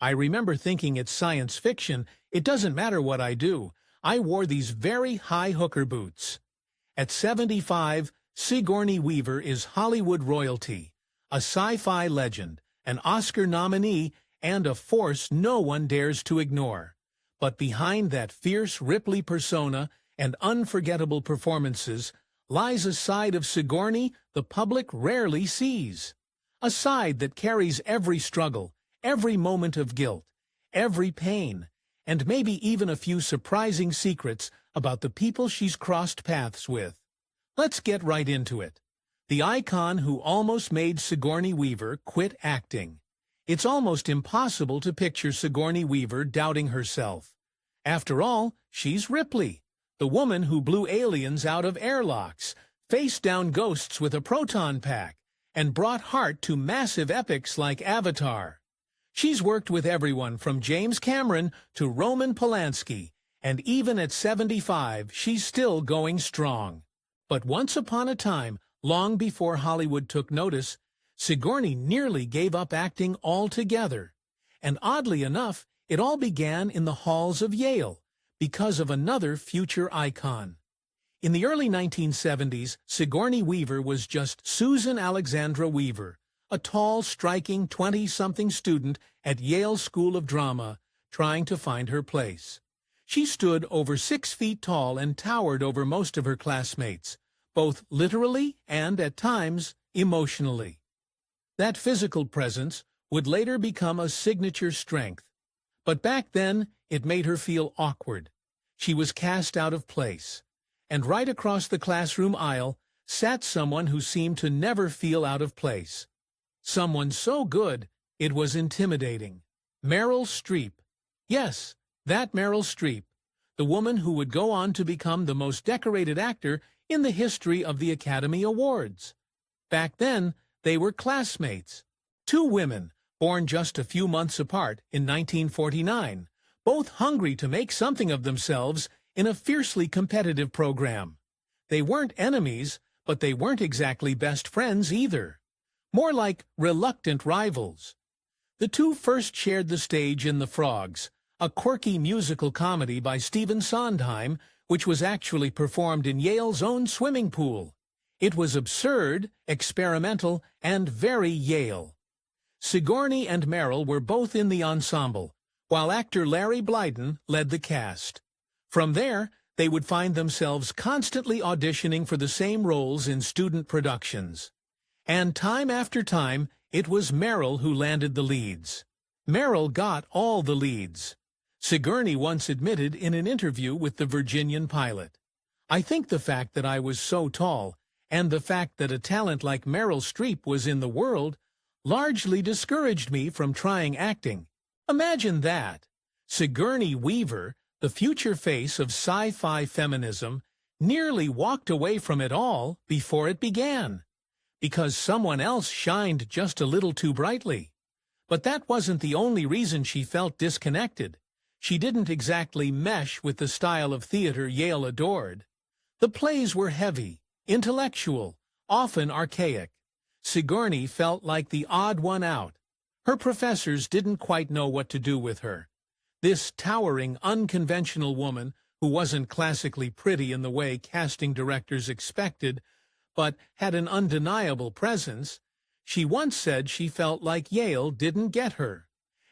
I remember thinking it's science fiction, it doesn't matter what I do. I wore these very high hooker boots. At 75, Sigourney Weaver is Hollywood royalty, a sci-fi legend, an Oscar nominee, and a force no one dares to ignore. But behind that fierce Ripley persona and unforgettable performances lies a side of Sigourney the public rarely sees. A side that carries every struggle, every moment of guilt, every pain, and maybe even a few surprising secrets about the people she's crossed paths with. Let's get right into it. The icon who almost made Sigourney Weaver quit acting. It's almost impossible to picture Sigourney Weaver doubting herself. After all, she's Ripley, the woman who blew aliens out of airlocks, faced down ghosts with a proton pack, and brought heart to massive epics like Avatar. She's worked with everyone from James Cameron to Roman Polanski, and even at 75, she's still going strong. But once upon a time, long before Hollywood took notice, Sigourney nearly gave up acting altogether. And oddly enough, it all began in the halls of Yale, because of another future icon. In the early 1970s, Sigourney Weaver was just Susan Alexandra Weaver, a tall, striking 20-something student at Yale School of Drama, trying to find her place. She stood over 6 feet tall and towered over most of her classmates, both literally and, at times, emotionally. That physical presence would later become a signature strength. But back then, it made her feel awkward. She was cast out of place. And right across the classroom aisle sat someone who seemed to never feel out of place. Someone so good, it was intimidating. Meryl Streep. Yes, that Meryl Streep, the woman who would go on to become the most decorated actor in the history of the Academy Awards. Back then, they were classmates. Two women, born just a few months apart in 1949, both hungry to make something of themselves in a fiercely competitive program. They weren't enemies, but they weren't exactly best friends either. More like reluctant rivals. The two first shared the stage in The Frogs, a quirky musical comedy by Stephen Sondheim, which was actually performed in Yale's own swimming pool. It was absurd, experimental, and very Yale. Sigourney and Meryl were both in the ensemble, while actor Larry Blyden led the cast. From there, they would find themselves constantly auditioning for the same roles in student productions. And time after time, it was Meryl who landed the leads. Meryl got all the leads. Sigourney once admitted in an interview with the Virginian pilot, "I think the fact that I was so tall, and the fact that a talent like Meryl Streep was in the world, largely discouraged me from trying acting." Imagine that! Sigourney Weaver, the future face of sci-fi feminism, nearly walked away from it all before it began, because someone else shined just a little too brightly. But that wasn't the only reason she felt disconnected. She didn't exactly mesh with the style of theater Yale adored. The plays were heavy, intellectual, often archaic. Sigourney felt like the odd one out. Her professors didn't quite know what to do with her. This towering, unconventional woman, who wasn't classically pretty in the way casting directors expected, but had an undeniable presence, she once said she felt like Yale didn't get her.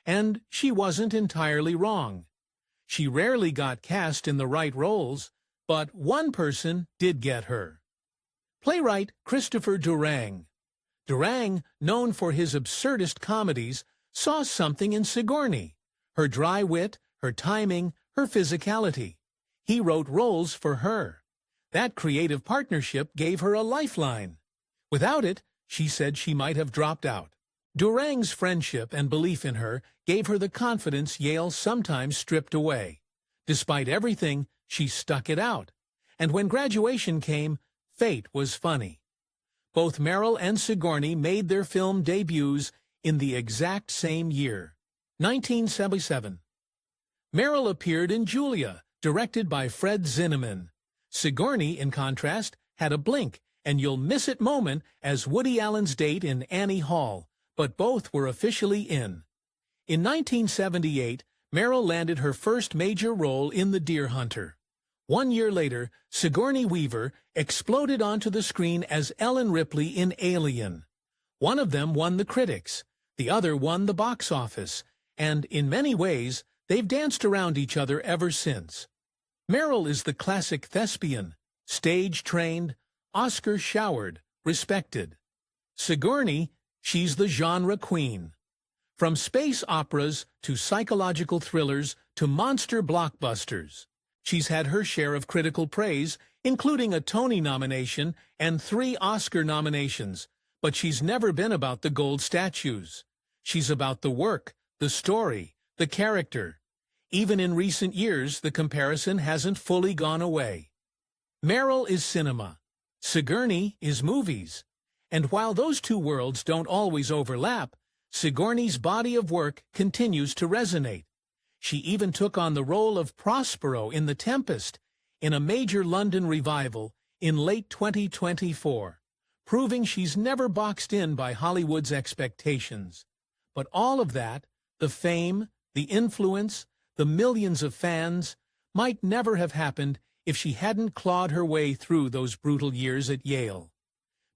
And she wasn't entirely wrong. She rarely got cast in the right roles, but one person did get her. Playwright Christopher Durang. Durang, known for his absurdist comedies, saw something in Sigourney. Her dry wit, her timing, her physicality. He wrote roles for her. That creative partnership gave her a lifeline. Without it, she said she might have dropped out. Durang's friendship and belief in her gave her the confidence Yale sometimes stripped away. Despite everything, she stuck it out. And when graduation came, fate was funny. Both Meryl and Sigourney made their film debuts in the exact same year, 1977. Meryl appeared in Julia, directed by Fred Zinnemann. Sigourney, in contrast, had a blink and you'll miss it moment as Woody Allen's date in Annie Hall, but both were officially in. In 1978, Meryl landed her first major role in The Deer Hunter. 1 year later, Sigourney Weaver exploded onto the screen as Ellen Ripley in Alien. One of them won the critics, the other won the box office, and in many ways, they've danced around each other ever since. Meryl is the classic thespian, stage-trained, Oscar-showered, respected. Sigourney, she's the genre queen. From space operas to psychological thrillers to monster blockbusters, she's had her share of critical praise, including a Tony nomination and 3 Oscar nominations, but she's never been about the gold statues. She's about the work, the story, the character. Even in recent years, the comparison hasn't fully gone away. Meryl is cinema. Sigourney is movies. And while those two worlds don't always overlap, Sigourney's body of work continues to resonate. She even took on the role of Prospero in The Tempest, in a major London revival in late 2024, proving she's never boxed in by Hollywood's expectations. But all of that, the fame, the influence, the millions of fans, might never have happened if she hadn't clawed her way through those brutal years at Yale.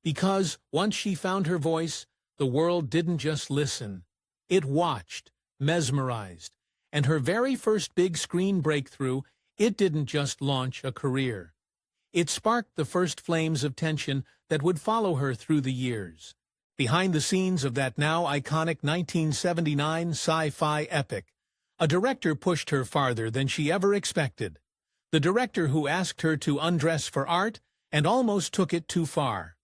Because once she found her voice, the world didn't just listen. It watched, mesmerized, and her very first big screen breakthrough, it didn't just launch a career. It sparked the first flames of tension that would follow her through the years. Behind the scenes of that now iconic 1979 sci-fi epic, a director pushed her farther than she ever expected. The director who asked her to undress for art and almost took it too far.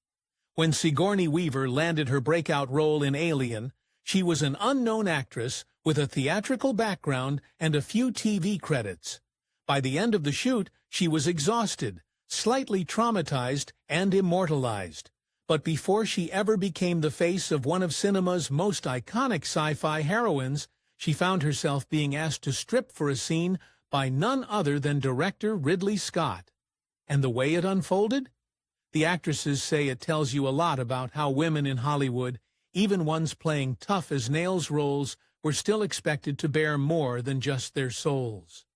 When Sigourney Weaver landed her breakout role in Alien, she was an unknown actress with a theatrical background and a few TV credits. By the end of the shoot, she was exhausted, slightly traumatized, and immortalized. But before she ever became the face of one of cinema's most iconic sci-fi heroines, she found herself being asked to strip for a scene by none other than director Ridley Scott. And the way it unfolded? The actresses say it tells you a lot about how women in Hollywood, even ones playing tough-as-nails roles, were still expected to bear more than just their souls.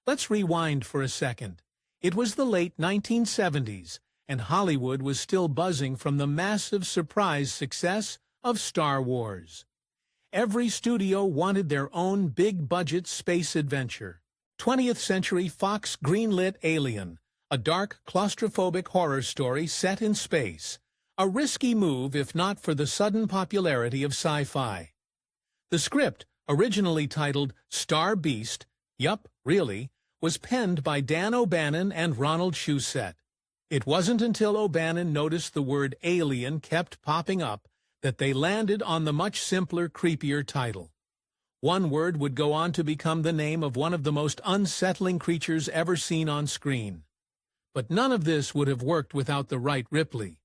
Let's rewind for a second. It was the late 1970s, and Hollywood was still buzzing from the massive surprise success of Star Wars. Every studio wanted their own big-budget space adventure. 20th Century Fox greenlit Alien, a dark, claustrophobic horror story set in space. A risky move if not for the sudden popularity of sci-fi. The script, originally titled Star Beast, yup, really, was penned by Dan O'Bannon and Ronald Shusett. It wasn't until O'Bannon noticed the word alien kept popping up that they landed on the much simpler, creepier title. One word would go on to become the name of one of the most unsettling creatures ever seen on screen. But none of this would have worked without the right Ripley.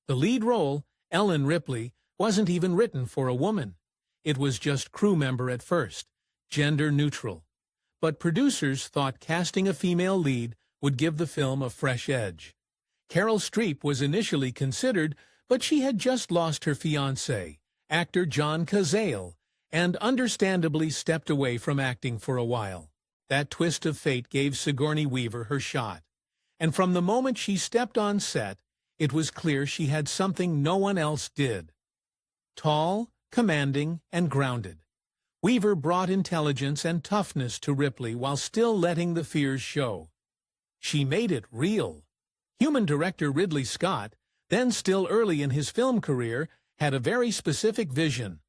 The lead role, Ellen Ripley, wasn't even written for a woman. It was just crew member at first, gender neutral. But producers thought casting a female lead would give the film a fresh edge. Meryl Streep was initially considered, but she had just lost her fiancé, actor John Cazale, and understandably stepped away from acting for a while. That twist of fate gave Sigourney Weaver her shot. And from the moment she stepped on set, it was clear she had something no one else did. Tall, commanding, and grounded, Weaver brought intelligence and toughness to Ripley while still letting the fears show. She made it real. Human director Ridley Scott, then still early in his film career, had a very specific vision.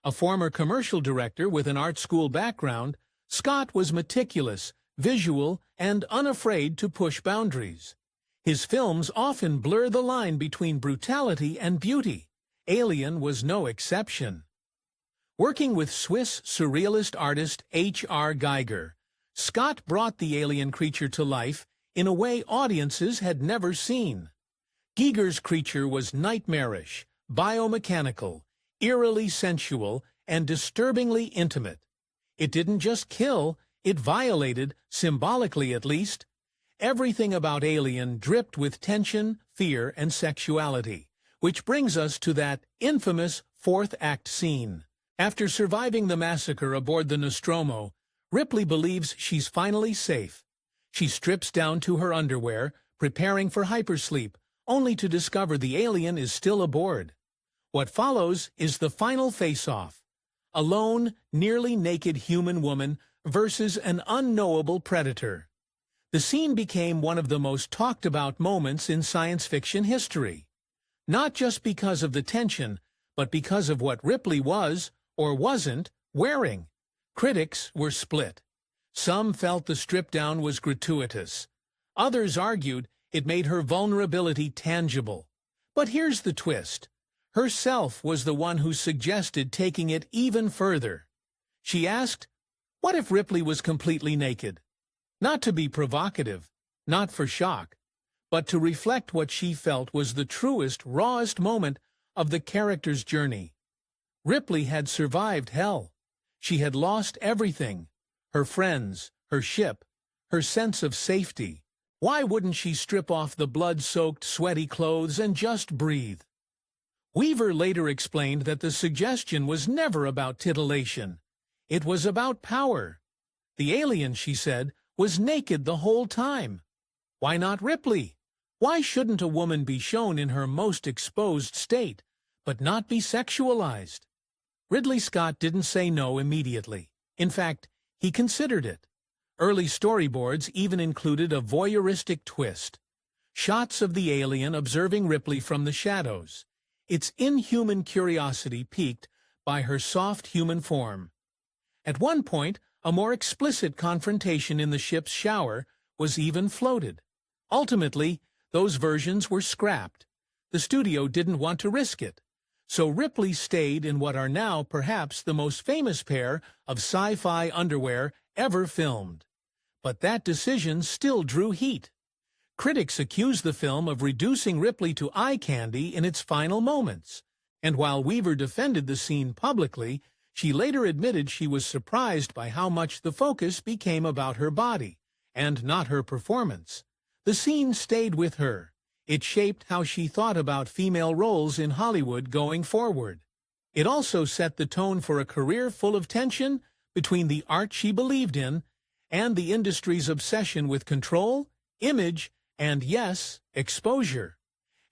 A former commercial director with an art school background, Scott was meticulous, visual, and unafraid to push boundaries. His films often blur the line between brutality and beauty. Alien was no exception. Working with Swiss surrealist artist H.R. Giger, Scott brought the alien creature to life in a way audiences had never seen. Giger's creature was nightmarish, biomechanical, eerily sensual, and disturbingly intimate. It didn't just kill, it violated, symbolically at least. Everything about Alien dripped with tension, fear, and sexuality, which brings us to that infamous fourth act scene. After surviving the massacre aboard the Nostromo, Ripley believes she's finally safe. She strips down to her underwear, preparing for hypersleep, only to discover the alien is still aboard. What follows is the final face-off. A lone, nearly naked human woman versus an unknowable predator. The scene became one of the most talked-about moments in science fiction history. Not just because of the tension, but because of what Ripley was, or wasn't, wearing. Critics were split. Some felt the strip-down was gratuitous. Others argued it made her vulnerability tangible. But here's the twist. Herself was the one who suggested taking it even further. She asked, "What if Ripley was completely naked?" Not to be provocative, not for shock, but to reflect what she felt was the truest, rawest moment of the character's journey. Ripley had survived hell. She had lost everything, her friends, her ship, her sense of safety. Why wouldn't she strip off the blood-soaked, sweaty clothes and just breathe? Weaver later explained that the suggestion was never about titillation. It was about power. The alien, she said, was naked the whole time. Why not Ripley? Why shouldn't a woman be shown in her most exposed state, but not be sexualized? Ridley Scott didn't say no immediately. In fact, he considered it. Early storyboards even included a voyeuristic twist. Shots of the alien observing Ripley from the shadows. Its inhuman curiosity piqued by her soft human form. At one point, a more explicit confrontation in the ship's shower was even floated. Ultimately, those versions were scrapped. The studio didn't want to risk it. So Ripley stayed in what are now perhaps the most famous pair of sci-fi underwear ever filmed. But that decision still drew heat. Critics accused the film of reducing Ripley to eye candy in its final moments. And while Weaver defended the scene publicly, she later admitted she was surprised by how much the focus became about her body, and not her performance. The scene stayed with her. It shaped how she thought about female roles in Hollywood going forward. It also set the tone for a career full of tension between the art she believed in and the industry's obsession with control, image, and yes, exposure.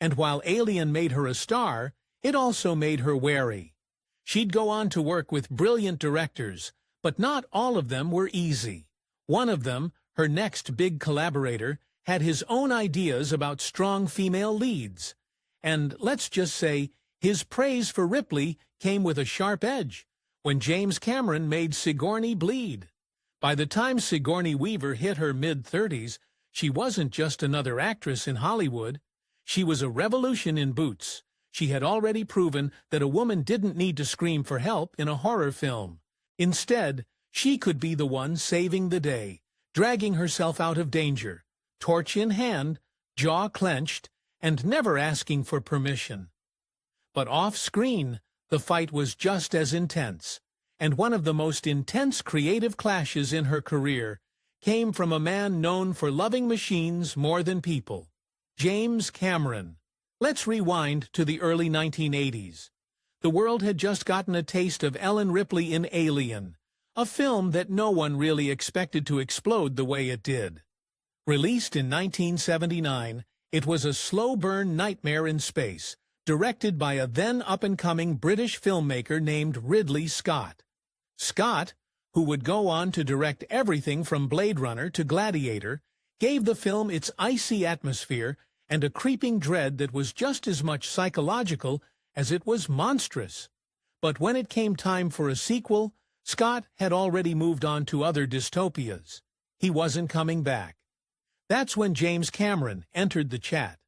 And while Alien made her a star, it also made her wary. She'd go on to work with brilliant directors, but not all of them were easy. One of them, her next big collaborator, had his own ideas about strong female leads. And let's just say, his praise for Ripley came with a sharp edge when James Cameron made Sigourney bleed. By the time Sigourney Weaver hit her mid-30s, she wasn't just another actress in Hollywood. She was a revolution in boots. She had already proven that a woman didn't need to scream for help in a horror film. Instead, she could be the one saving the day, dragging herself out of danger, torch in hand, jaw clenched, and never asking for permission. But off-screen, the fight was just as intense, and one of the most intense creative clashes in her career came from a man known for loving machines more than people, James Cameron. Let's rewind to the early 1980s. The world had just gotten a taste of Ellen Ripley in Alien, a film that no one really expected to explode the way it did. Released in 1979, it was a slow-burn nightmare in space, directed by a then up-and-coming British filmmaker named Ridley Scott. Scott, who would go on to direct everything from Blade Runner to Gladiator, gave the film its icy atmosphere and a creeping dread that was just as much psychological as it was monstrous. But when it came time for a sequel, Scott had already moved on to other dystopias. He wasn't coming back. That's when James Cameron entered the chat.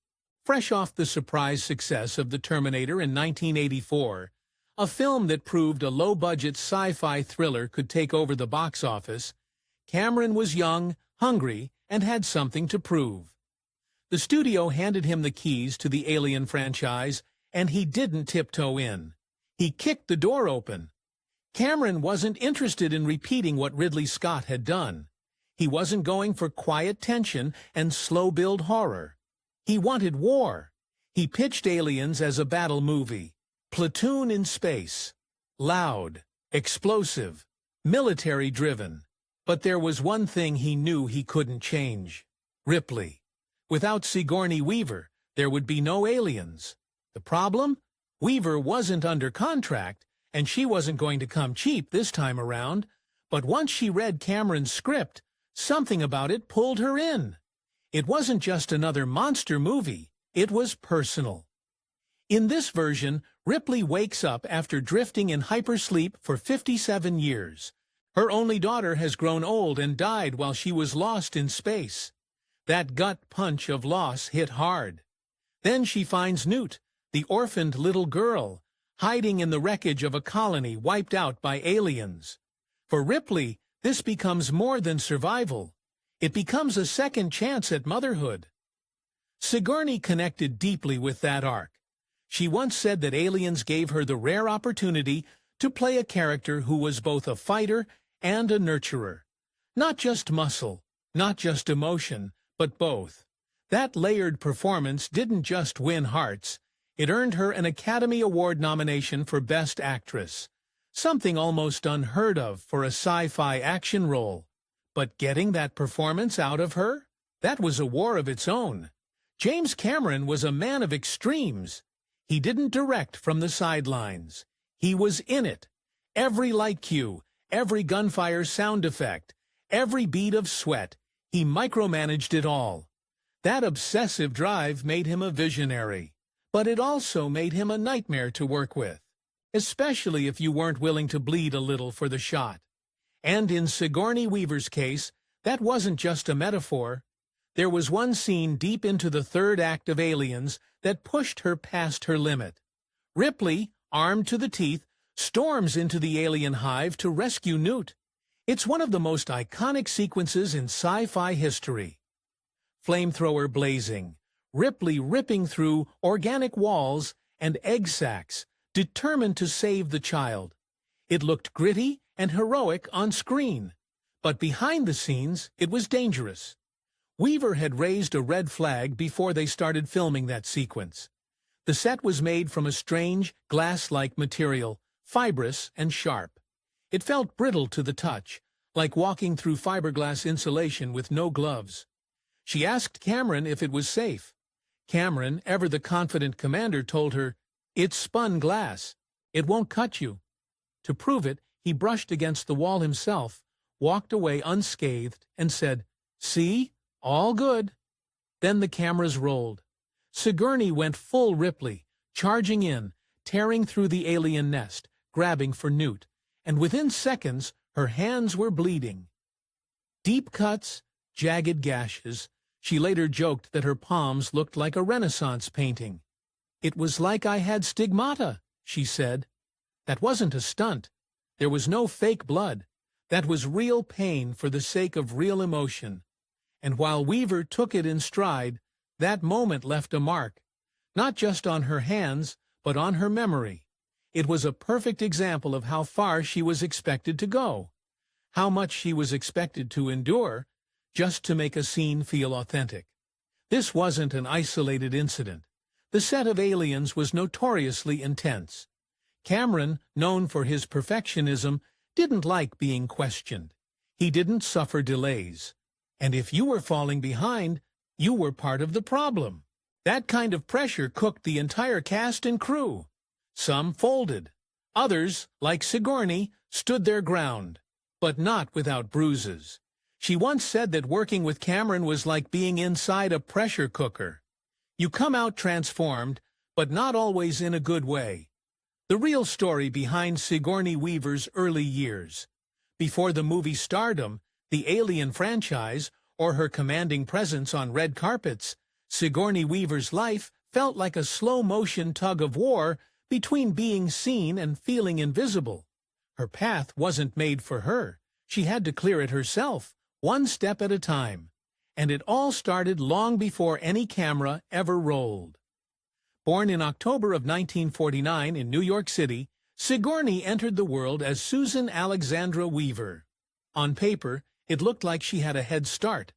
Fresh off the surprise success of The Terminator in 1984, a film that proved a low-budget sci-fi thriller could take over the box office, Cameron was young, hungry, and had something to prove. The studio handed him the keys to the Alien franchise, and he didn't tiptoe in. He kicked the door open. Cameron wasn't interested in repeating what Ridley Scott had done. He wasn't going for quiet tension and slow-build horror. He wanted war. He pitched Aliens as a battle movie. Platoon in space. Loud, explosive, military-driven. But there was one thing he knew he couldn't change: Ripley. Without Sigourney Weaver, there would be no aliens. The problem? Weaver wasn't under contract, and she wasn't going to come cheap this time around. But once she read Cameron's script, something about it pulled her in. It wasn't just another monster movie, it was personal. In this version, Ripley wakes up after drifting in hypersleep for 57 years. Her only daughter has grown old and died while she was lost in space. That gut punch of loss hit hard. Then she finds Newt, the orphaned little girl, hiding in the wreckage of a colony wiped out by aliens. For Ripley, this becomes more than survival. It becomes a second chance at motherhood. Sigourney connected deeply with that arc. She once said that aliens gave her the rare opportunity to play a character who was both a fighter and a nurturer. Not just muscle, not just emotion, but both. That layered performance didn't just win hearts, it earned her an Academy Award nomination for Best Actress. Something almost unheard of for a sci-fi action role. But getting that performance out of her? That was a war of its own. James Cameron was a man of extremes. He didn't direct from the sidelines. He was in it. Every light cue, every gunfire sound effect, every bead of sweat, he micromanaged it all. That obsessive drive made him a visionary. But it also made him a nightmare to work with, especially if you weren't willing to bleed a little for the shot. And in Sigourney Weaver's case, that wasn't just a metaphor. There was one scene deep into the third act of Aliens that pushed her past her limit. Ripley, armed to the teeth, storms into the alien hive to rescue Newt. It's one of the most iconic sequences in sci-fi history. Flamethrower blazing, Ripley ripping through organic walls and egg sacs, determined to save the child. It looked gritty and heroic on screen, but behind the scenes it was dangerous. Weaver had raised a red flag before they started filming that sequence. The set was made from a strange, glass-like material, fibrous and sharp. It felt brittle to the touch, like walking through fiberglass insulation with no gloves. She asked Cameron if it was safe. Cameron, ever the confident commander, told her, "It's spun glass. It won't cut you." To prove it, he brushed against the wall himself, walked away unscathed, and said, "See? All good." Then the cameras rolled. Sigourney went full Ripley, charging in, tearing through the alien nest, grabbing for Newt, and within seconds her hands were bleeding. Deep cuts, jagged gashes. She later joked that her palms looked like a Renaissance painting. "It was like I had stigmata," she said. That wasn't a stunt. There was no fake blood. That was real pain for the sake of real emotion. And while Weaver took it in stride, that moment left a mark, not just on her hands, but on her memory. It was a perfect example of how far she was expected to go, how much she was expected to endure, just to make a scene feel authentic. This wasn't an isolated incident. The set of Aliens was notoriously intense. Cameron, known for his perfectionism, didn't like being questioned. He didn't suffer delays. And if you were falling behind, you were part of the problem. That kind of pressure cooked the entire cast and crew. Some folded. Others, like Sigourney, stood their ground, but not without bruises. She once said that working with Cameron was like being inside a pressure cooker. You come out transformed, but not always in a good way. The real story behind Sigourney Weaver's early years. Before the movie stardom, the Alien franchise, or her commanding presence on red carpets, Sigourney Weaver's life felt like a slow-motion tug-of-war between being seen and feeling invisible. Her path wasn't made for her. She had to clear it herself, one step at a time. And it all started long before any camera ever rolled. Born in October of 1949 in New York City, Sigourney entered the world as Susan Alexandra Weaver. On paper, it looked like she had a head start.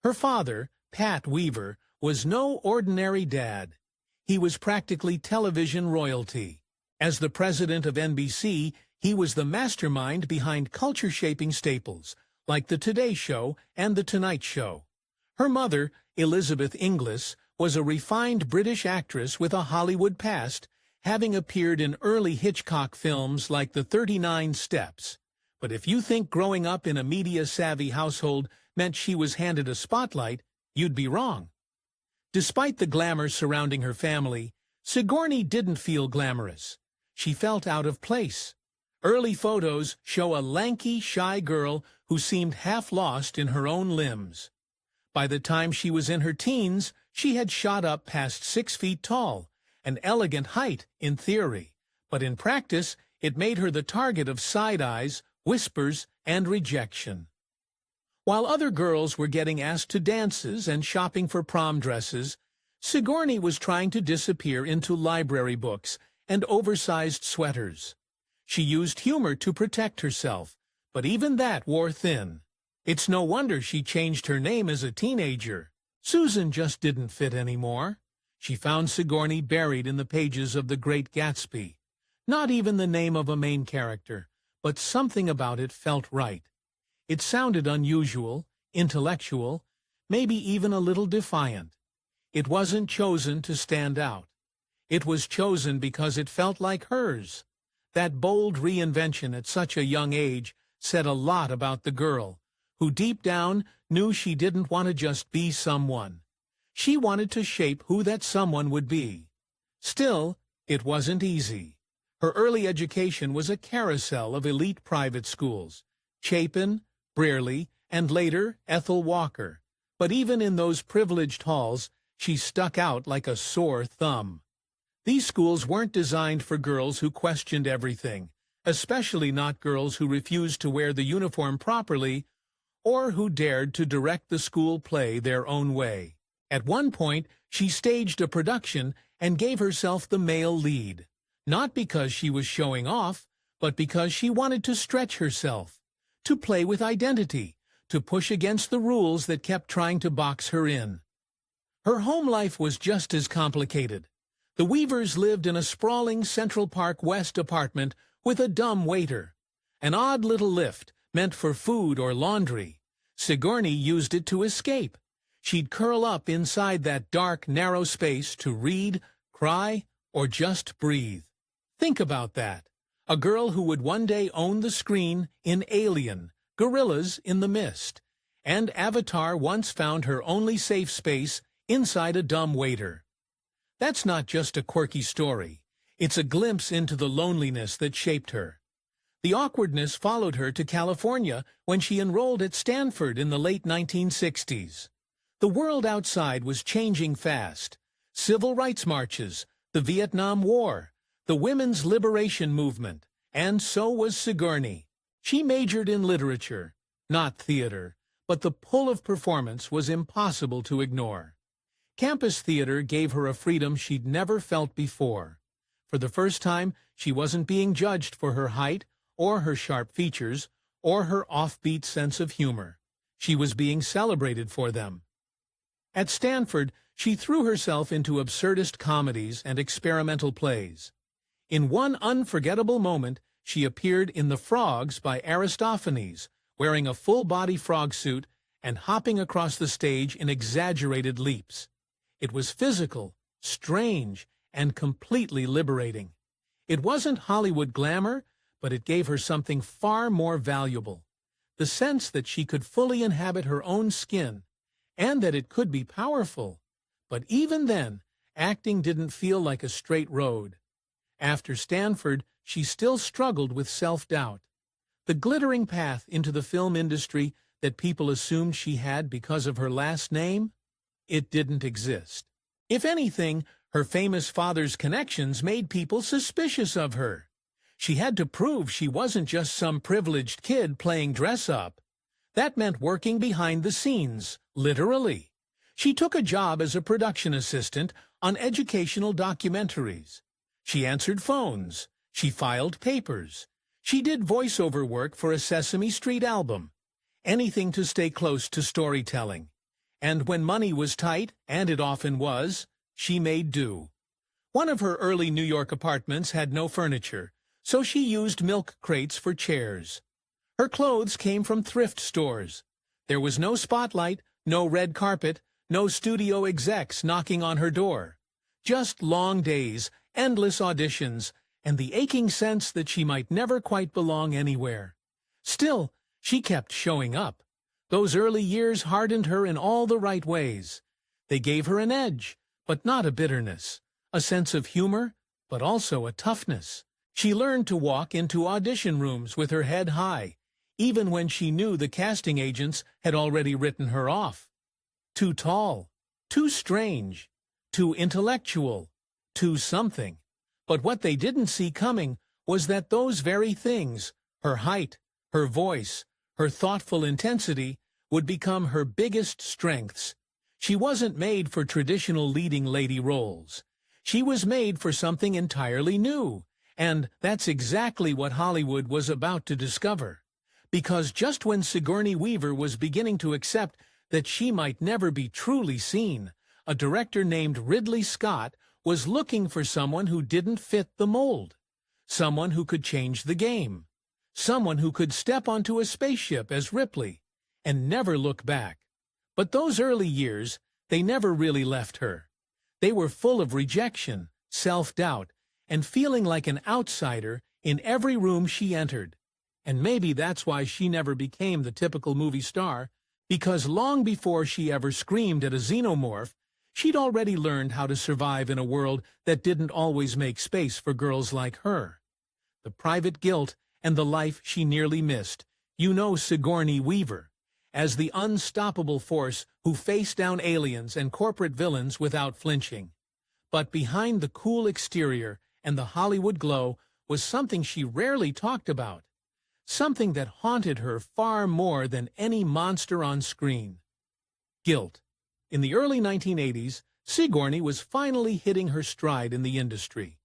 Her father, Pat Weaver, was no ordinary dad. He was practically television royalty. As the president of NBC, He was the mastermind behind culture-shaping staples, like The Today Show and The Tonight Show. Her mother, Elizabeth Inglis, was a refined British actress with a Hollywood past, having appeared in early Hitchcock films like The 39 Steps. But if you think growing up in a media-savvy household meant she was handed a spotlight, you'd be wrong. Despite the glamour surrounding her family, Sigourney didn't feel glamorous. She felt out of place. Early photos show a lanky, shy girl who seemed half lost in her own limbs. By the time she was in her teens, she had shot up past 6 feet tall, an elegant height in theory, but in practice it made her the target of side eyes, whispers, and rejection. While other girls were getting asked to dances and shopping for prom dresses, Sigourney was trying to disappear into library books and oversized sweaters. She used humor to protect herself, but even that wore thin. It's no wonder she changed her name as a teenager. Susan just didn't fit anymore. She found Sigourney buried in the pages of The Great Gatsby. Not even the name of a main character, but something about it felt right. It sounded unusual, intellectual, maybe even a little defiant. It wasn't chosen to stand out. It was chosen because it felt like hers. That bold reinvention at such a young age said a lot about the girl, who deep down knew she didn't want to just be someone. She wanted to shape who that someone would be. Still, it wasn't easy. Her early education was a carousel of elite private schools, Chapin, Brearley, and later Ethel Walker. But even in those privileged halls, she stuck out like a sore thumb. These schools weren't designed for girls who questioned everything, especially not girls who refused to wear the uniform properly or who dared to direct the school play their own way. At one point, she staged a production and gave herself the male lead, not because she was showing off, but because she wanted to stretch herself, to play with identity, to push against the rules that kept trying to box her in. Her home life was just as complicated. The Weavers lived in a sprawling Central Park West apartment with a dumb waiter. An odd little lift, meant for food or laundry. Sigourney used it to escape. She'd curl up inside that dark, narrow space to read, cry, or just breathe. Think about that. A girl who would one day own the screen in Alien, Gorillas in the Mist, and Avatar once found her only safe space inside a dumb waiter. That's not just a quirky story. It's a glimpse into the loneliness that shaped her. The awkwardness followed her to California when she enrolled at Stanford in the late 1960s. The world outside was changing fast. Civil rights marches, the Vietnam War, the women's liberation movement, and so was Sigourney. She majored in literature, not theater, but the pull of performance was impossible to ignore. Campus theater gave her a freedom she'd never felt before. For the first time, she wasn't being judged for her height, or her sharp features, or her offbeat sense of humor. She was being celebrated for them. At Stanford, she threw herself into absurdist comedies and experimental plays. In one unforgettable moment, she appeared in The Frogs by Aristophanes, wearing a full-body frog suit and hopping across the stage in exaggerated leaps. It was physical, strange, and completely liberating. It wasn't Hollywood glamour, but it gave her something far more valuable. The sense that she could fully inhabit her own skin, and that it could be powerful. But even then, acting didn't feel like a straight road. After Stanford, she still struggled with self-doubt. The glittering path into the film industry that people assumed she had because of her last name, it didn't exist. If anything, her famous father's connections made people suspicious of her. She had to prove she wasn't just some privileged kid playing dress-up. That meant working behind the scenes, literally. She took a job as a production assistant on educational documentaries. She answered phones. She filed papers. She did voiceover work for a Sesame Street album. Anything to stay close to storytelling. And when money was tight, and it often was, she made do. One of her early New York apartments had no furniture, so she used milk crates for chairs. Her clothes came from thrift stores. There was no spotlight, no red carpet, no studio execs knocking on her door. Just long days, endless auditions, and the aching sense that she might never quite belong anywhere. Still, she kept showing up. Those early years hardened her in all the right ways. They gave her an edge, but not a bitterness, a sense of humor, but also a toughness. She learned to walk into audition rooms with her head high, even when she knew the casting agents had already written her off. Too tall, too strange, too intellectual, too something. But what they didn't see coming was that those very things, her height, her voice, her thoughtful intensity, would become her biggest strengths. She wasn't made for traditional leading lady roles. She was made for something entirely new, and that's exactly what Hollywood was about to discover. Because just when Sigourney Weaver was beginning to accept that she might never be truly seen, a director named Ridley Scott was looking for someone who didn't fit the mold, someone who could change the game, someone who could step onto a spaceship as Ripley and never look back. But those early years, they never really left her. They were full of rejection, self-doubt, and feeling like an outsider in every room she entered. And maybe that's why she never became the typical movie star, because long before she ever screamed at a xenomorph, she'd already learned how to survive in a world that didn't always make space for girls like her. The private guilt and the life she nearly missed. You know Sigourney Weaver as the unstoppable force who faced down aliens and corporate villains without flinching. But behind the cool exterior and the Hollywood glow was something she rarely talked about. Something that haunted her far more than any monster on screen. Guilt. In the early 1980s, Sigourney was finally hitting her stride in the industry.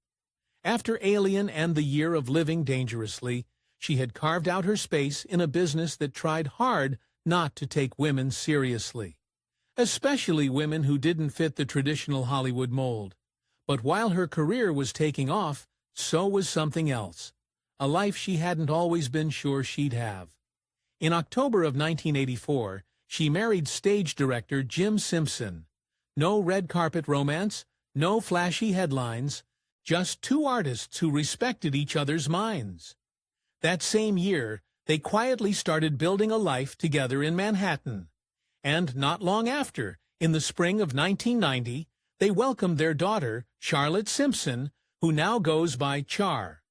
After Alien and The Year of Living Dangerously, she had carved out her space in a business that tried hard not to take women seriously, especially women who didn't fit the traditional Hollywood mold. But while her career was taking off, so was something else. A life she hadn't always been sure she'd have. In October of 1984, she married stage director Jim Simpson. No red carpet romance, no flashy headlines, just two artists who respected each other's minds. That same year, they quietly started building a life together in Manhattan. And not long after, in the spring of 1990, they welcomed their daughter, Charlotte Simpson, who now goes by Char.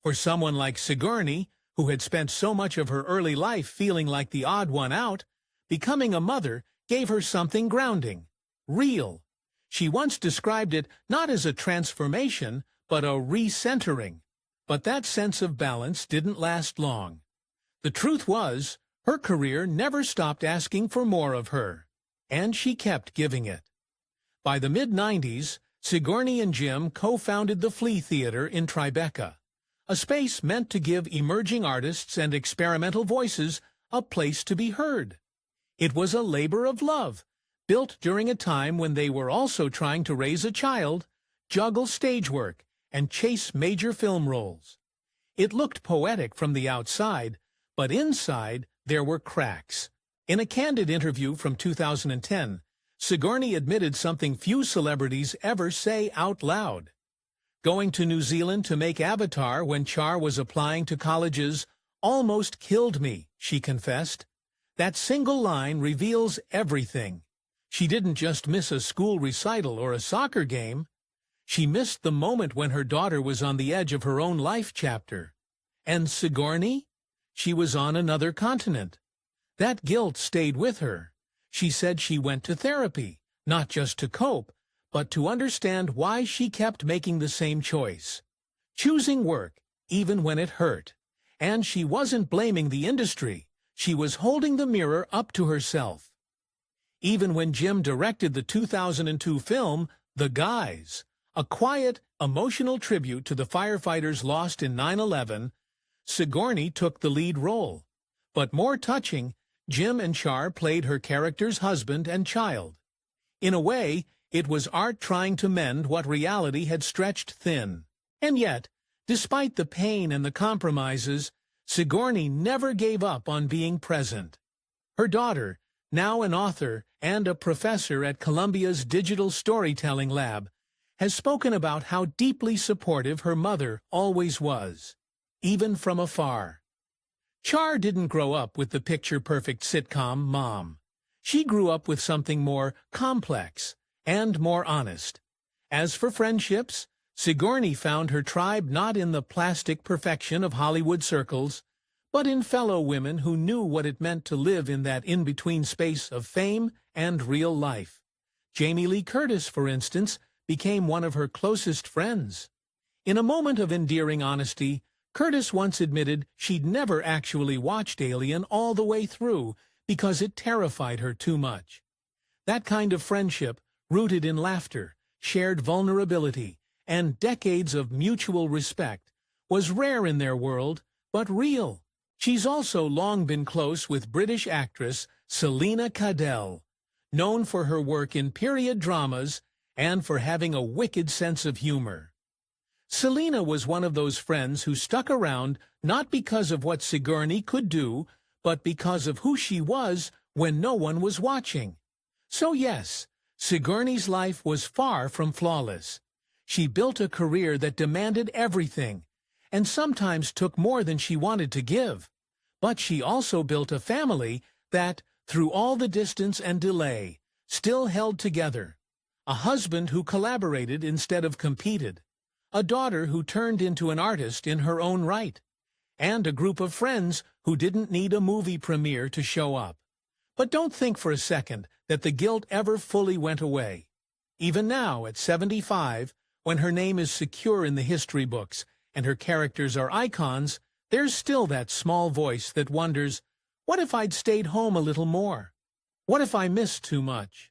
For someone like Sigourney, who had spent so much of her early life feeling like the odd one out, becoming a mother gave her something grounding, real. She once described it not as a transformation, but a recentering. But that sense of balance didn't last long. The truth was, her career never stopped asking for more of her, and she kept giving it. By the mid-90s, Sigourney and Jim co-founded the Flea Theater in Tribeca, a space meant to give emerging artists and experimental voices a place to be heard. It was a labor of love, built during a time when they were also trying to raise a child, juggle stage work, and chase major film roles. It looked poetic from the outside, but inside there were cracks. In a candid interview from 2010, Sigourney admitted something few celebrities ever say out loud. Going to New Zealand to make Avatar when Char was applying to colleges almost killed me, she confessed. That single line reveals everything. She didn't just miss a school recital or a soccer game. She missed the moment when her daughter was on the edge of her own life chapter. And Sigourney? She was on another continent. That guilt stayed with her. She said she went to therapy, not just to cope, but to understand why she kept making the same choice. Choosing work, even when it hurt. And she wasn't blaming the industry. She was holding the mirror up to herself. Even when Jim directed the 2002 film, The Guys, a quiet, emotional tribute to the firefighters lost in 9/11, Sigourney took the lead role. But more touching, Jim and Char played her character's husband and child. In a way, it was art trying to mend what reality had stretched thin. And yet, Despite the pain and the compromises, Sigourney never gave up on being present. Her daughter, now an author and a professor at Columbia's Digital Storytelling Lab, has spoken about how deeply supportive her mother always was, even from afar. Char didn't grow up with the picture-perfect sitcom mom. She grew up with something more complex and more honest. As for friendships, Sigourney found her tribe not in the plastic perfection of Hollywood circles, but in fellow women who knew what it meant to live in that in-between space of fame and real life. Jamie Lee Curtis, for instance, became one of her closest friends. In a moment of endearing honesty, Curtis once admitted she'd never actually watched Alien all the way through because it terrified her too much. That kind of friendship, rooted in laughter, shared vulnerability, and decades of mutual respect, was rare in their world, but real. She's also long been close with British actress Selina Cadell, known for her work in period dramas and for having a wicked sense of humor. Selina was one of those friends who stuck around not because of what Sigourney could do, but because of who she was when no one was watching. So yes, Sigourney's life was far from flawless. She built a career that demanded everything, and sometimes took more than she wanted to give. But she also built a family that, through all the distance and delay, still held together. A husband who collaborated instead of competed. A daughter who turned into an artist in her own right. And a group of friends who didn't need a movie premiere to show up. But don't think for a second that the guilt ever fully went away. Even now, at 75, when her name is secure in the history books and her characters are icons, there's still that small voice that wonders, what if I'd stayed home a little more? What if I missed too much?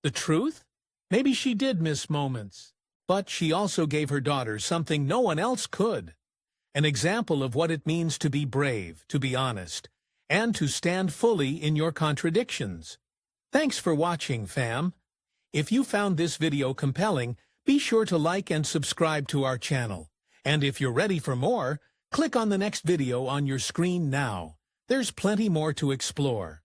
The truth? Maybe she did miss moments. But she also gave her daughter something no one else could. An example of what it means to be brave, to be honest, and to stand fully in your contradictions. Thanks for watching, fam. If you found this video compelling, be sure to like and subscribe to our channel. And if you're ready for more, click on the next video on your screen now. There's plenty more to explore.